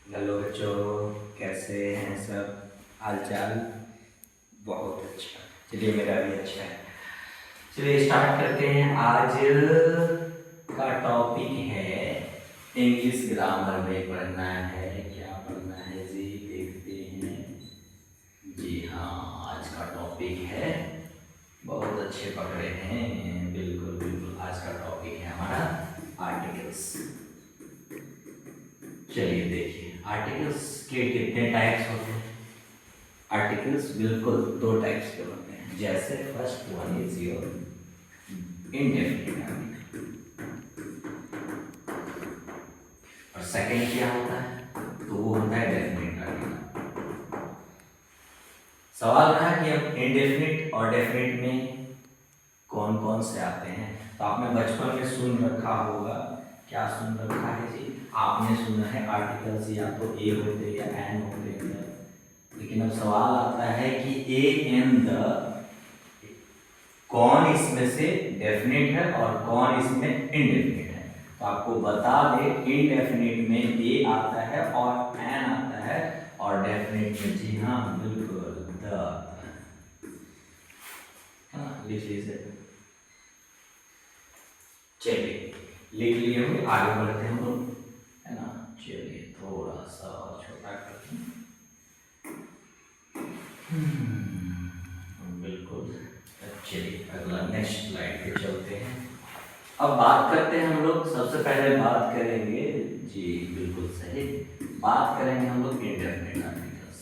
Hello बच्चों, कैसे हैं सब? हालचाल? बहुत अच्छा। चलिए, मेरा भी अच्छा है। चलिए स्टार्ट करते हैं। आज का टॉपिक है इंग्लिश ग्रामर में पढ़ना है। क्या पढ़ना है जी? देखते हैं। जी हाँ, आज का टॉपिक है, बहुत अच्छे पकड़े हैं, बिल्कुल बिल्कुल। आज का टॉपिक है हमारा आर्टिकल्स। चलिए देखिए, आर्टिकल्स के कितने टाइप्स होते हैं? आर्टिकल्स बिल्कुल दो टाइप्स के होते हैं। जैसे first one is your indefinite article, और सेकंड क्या होता है? तो वो होता है डेफिनिट आर्टिकल। सवाल रहा कि अब इंडेफिनिट और डेफिनिट में कौन कौन से आते हैं। तो आपने बचपन में सुन रखा होगा। क्या सुन रखा है जी? आपने सुना है आर्टिकल्स या तो ए होते या एन होते हैं। लेकिन अब सवाल आता है कि ए एन द कौन इसमें से डेफिनेट है और कौन इसमें इनडेफिनेट है। तो आपको बता दे, इनडेफिनेट में ए आता है और एन आता है, और डेफिनेट में जी हाँ बिल्कुल द आता है। लिख लीजिए। चलिए लिख लिए होंगे, आगे बढ़ते हैं हम लोग, है ना। चलिए थोड़ा सा और छोटा करते हैं। बिल्कुल। चलिए अगला नेक्स्ट स्लाइड पे चलते हैं। अब बात करते हैं हम लोग, सबसे पहले बात करेंगे जी, बिल्कुल सही, बात करेंगे हम लोग इंडेफिनिट आर्टिकल्स।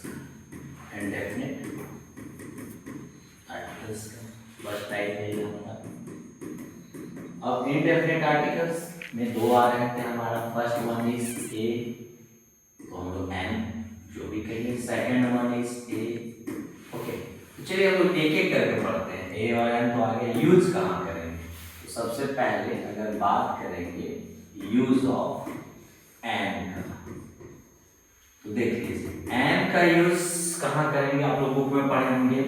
इंडेफिनिट आर्टिकल्स का फर्स्ट टाइप है ये हमारा। अब इंडेफिनिट आर्टिकल्स में दो आ रहे थे हमारा। फर्स्ट वन इज ए, तो हम लोग एन जो भी कहेंगे। Second one is a. Okay, तो चलिए हम लोग एक एक करके पढ़ते हैं। ए और एन तो आगे यूज कहाँ करेंगे। तो सबसे पहले अगर बात करेंगे यूज ऑफ एन का, तो देख लीजिए एन का यूज कहाँ करेंगे। आप लोग बुक में पढ़े होंगे।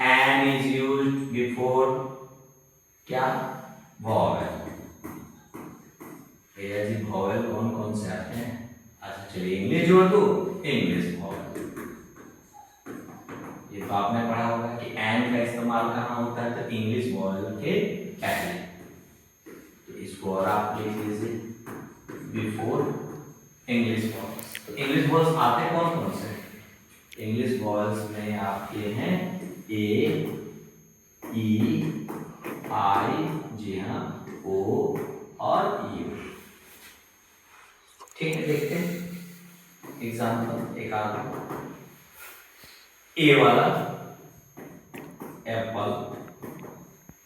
एन इज यूज्ड बिफोर क्या? वॉवेल। भैया जी वॉवेल कौन कौन से आते हैं? अच्छा चलिए इंग्लिश जोड़ दो, इंग्लिश वॉवेल। ये तो आपने पढ़ा होगा कि एन का इस्तेमाल कहाँ होता है, तो इंग्लिश वॉवेल के पहले। तो इसको और आप लिख लीजिए, बिफोर इंग्लिश वॉवेल्स। तो इंग्लिश वॉवेल्स आते कौन कौन से? इंग्लिश वॉवेल्स में आपके हैं ए, ई, आई, जी हाँ, ओ और यू। ठीक है, देखते हैं एग्जाम्पल एक आधा। ए वाला एप्पल,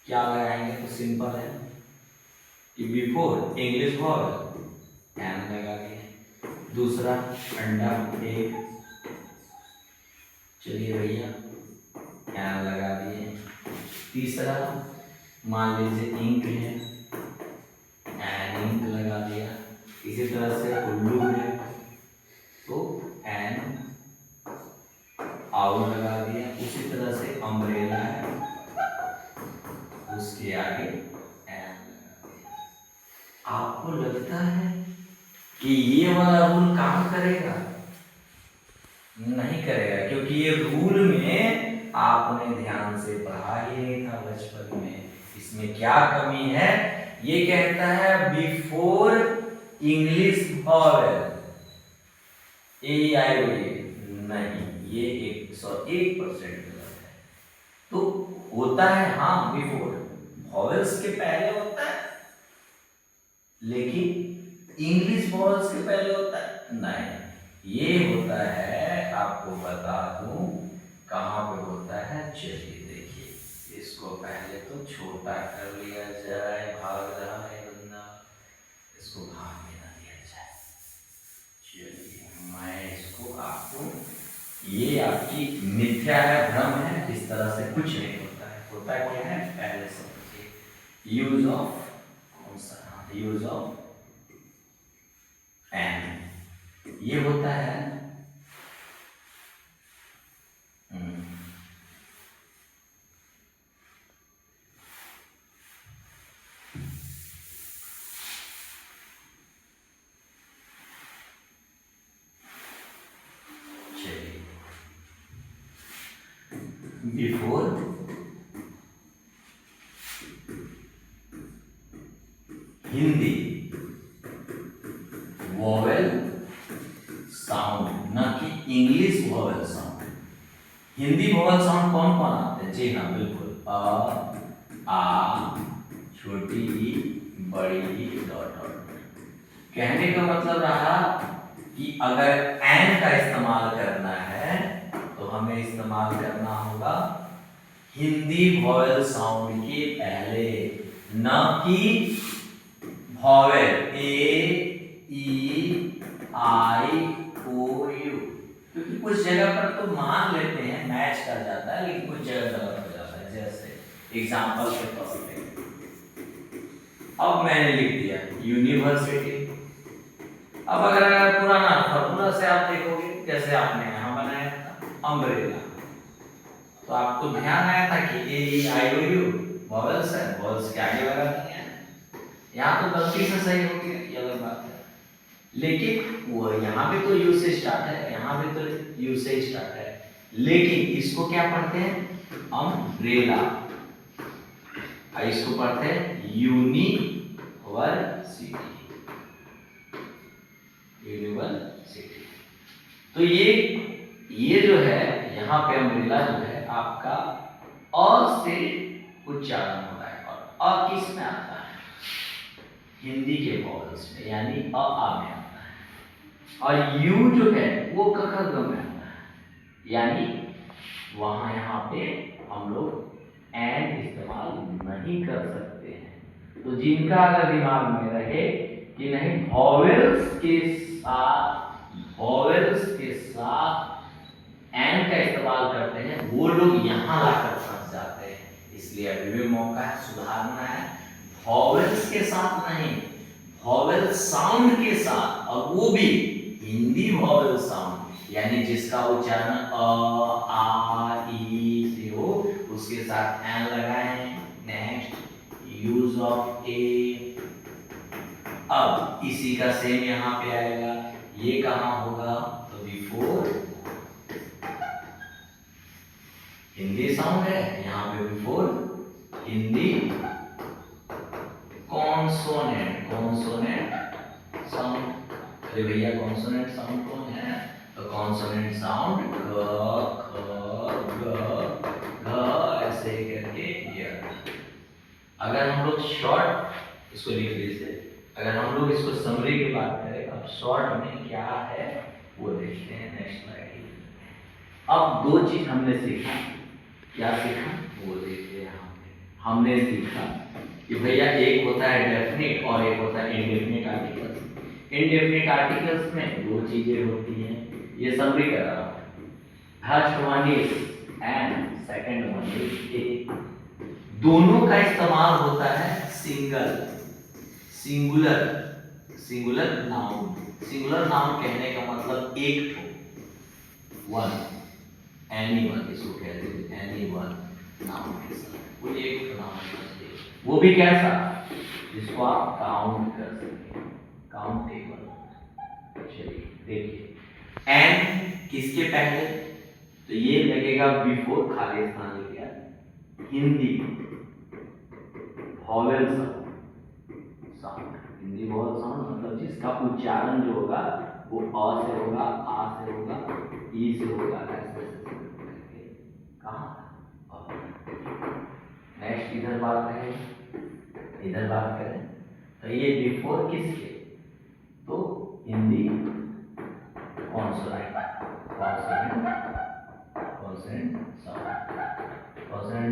क्या लगाएंगे? तो सिंपल है कि बिफोर इंग्लिश वॉवेल एन लगा के। दूसरा अंडा, एग, चलिए भैया एन लगा दिए। तीसरा मान लीजिए इंक है, एन इंक लगा दिया। इसी तरह से उल्लू है, तो एन आउल लगा दिया। उसी तरह से अम्ब्रेला है, उसके आगे एन लगा दिया। आपको लगता है कि ये वाला रूल काम करेगा? नहीं करेगा, क्योंकि ये रूल में आपने ध्यान से पढ़ा ही नहीं था बचपन में। इसमें क्या कमी है? ये कहता है बिफोर इंग्लिश वॉवेल, ए आई ओ ए। नहीं, ये 101% गलत है। तो होता है हाँ बिफोर, वॉवेल्स के पहले होता है, लेकिन इंग्लिश वॉवेल्स के पहले होता है नहीं। ये होता है, आपको बता दूं कहां पे होता है। चलिए देखिए, इसको पहले तो छोटा कर लिया जाए। भाग रहा है बंदा, इसको भागने ना दिया जाए। चलिए मैं इसको आपको, ये आपकी मिथ्या है, भ्रम है, इस तरह से कुछ नहीं होता है। होता क्या है पहले समझिए। यूज ऑफ, कौन सा, यूज ऑफ एन, ये होता है बिफोर हिंदी वोवेल साउंड, न कि English vowel sound. Hindi vowel sound कौन कौन आते हैं? जी हाँ बिल्कुल, अ, आ, छोटी ई, बड़ी ई, डॉट डॉट। कहने का मतलब रहा कि अगर एन का इस्तेमाल करना है तो हमें इस्तेमाल करना होगा हिंदी वोवेल साउंड के पहले, न कि vowel A, E, I, O, you. क्योंकि कुछ जगह पर तो मान लेते हैं मैच कर जाता है, लेकिन कुछ जगह गलत हो जाता है। जैसे एग्जांपल के तौर पे अब मैंने लिख दिया यूनिवर्सिटी। अब अगर पुराना फॉर्मूला से आप देखोगे, जैसे आपने यहाँ बनाया था अम्ब्रेला, तो आपको ध्यान आया था कि ए, ई, आई, ओ, यू वॉवेल्स है, वॉवेल्स के आगे लगा दिया है। यहाँ तो गलती से सही हो गया, ये अलग बात है, लेकिन वो यहाँ पे तो यू से स्टार्ट है, यहाँ पे तो यू से स्टार्ट है, लेकिन इसको क्या पढ़ते हैं? अम्ब्रेला। इसको पढ़ते हैं यूनिवर्सिटी। यूनिवर्सिटी। तो ये जो है यहाँ पे अम्ब्रेला जो है आपका अ से उच्चारण होता है, और अ किस में आता है? हिंदी के वॉवल्स में, यानी अ आ में आता है। और यू जो है वो क ख ग में आता है, यानी वहां यहाँ पे हम लोग एन इस्तेमाल नहीं कर सकते हैं। तो जिनका अगर दिमाग में रहे कि नहीं वॉवेल्स के साथ एन का इस्तेमाल करते हैं, वो लोग यहाँ लाकर फंस जाते हैं। इसलिए अभी भी मौका है, सुधारना है। वॉवेल्स के साथ नहीं, वॉवेल साउंड के साथ, और वो भी हिंदी वॉवेल साउंड, यानी जिसका उच्चारण अ, आ, ई से हो, उसके साथ एन लगाएं। नेक्स्ट यूज ऑफ ए। अब इसी का सेम यहाँ पे आएगा, ये कहाँ होगा? तो बिफोर हिंदी साउंड है, यहाँ पे before Hindi consonant, consonant sound. अरे भैया कॉन्सोनेंट साउंड कौन है? तो कॉन्सोनेंट साउंड ग, ख, ग, घ, ऐसे करके ये। अगर हम लोग शॉर्ट इसको लिख लीजिए, अगर हम लोग इसको समरी की बात करें, अब शॉर्ट में क्या है वो देखते हैं। Next slide. अब दो चीज हमने सीखा, क्या सीखा वो देखते हैं। हमने सीखा कि भैया एक होता है डेफिनिट और एक होता है इनडेफिनिट आर्टिकल्स। इनडेफिनिट आर्टिकल्स में दो चीजें होती हैं, ये समरी कर रहा हूं। First one is and, second one is a. दोनों का इस्तेमाल होता है सिंगुलर नाउन। सिंगुलर नाउन कहने का मतलब एक ठो, वन, एनीवन, इसको कहते हैं एनीवन नाउन के साथ, वो एक नाउन है। वो भी कैसा? जिसको आप काउंट कर सकें, काउंटेबल। चलिए देखिए, एंड किसके पहले? तो ये लगेगा बिफोर, खाली स्थान ले गया, Hindi vowel sound. Hindi vowel sound मतलब जिसका उच्चारण जो होगा वो अ से होगा, आ से होगा, ई से होगा, ऐसे कहाँ? नेक्स्ट इधर बात करें, इधर बात करें, तो ये बिफोर किसके? तो हिंदी कॉन्सोनेंट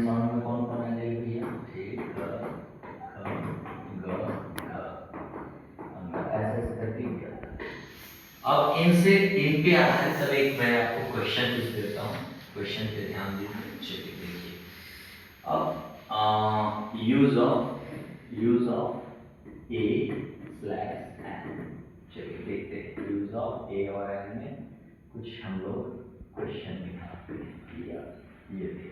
साउंड में कौन कौन आ जाएगा भैया? ठीक, ग, ख, ग, घ, ऐसे करके क्या। अब इन पे आधारित सब एक मैं आपको क्वेश्चन पूछ देता हूँ, क्वेश्चन पे ध्यान दीजिए। चलिए देखिए, अब use of a slash an. चलिए देखते हैं यूज ऑफ ए और एन में कुछ हम लोग क्वेश्चन निकालते हैं। ये देखिए,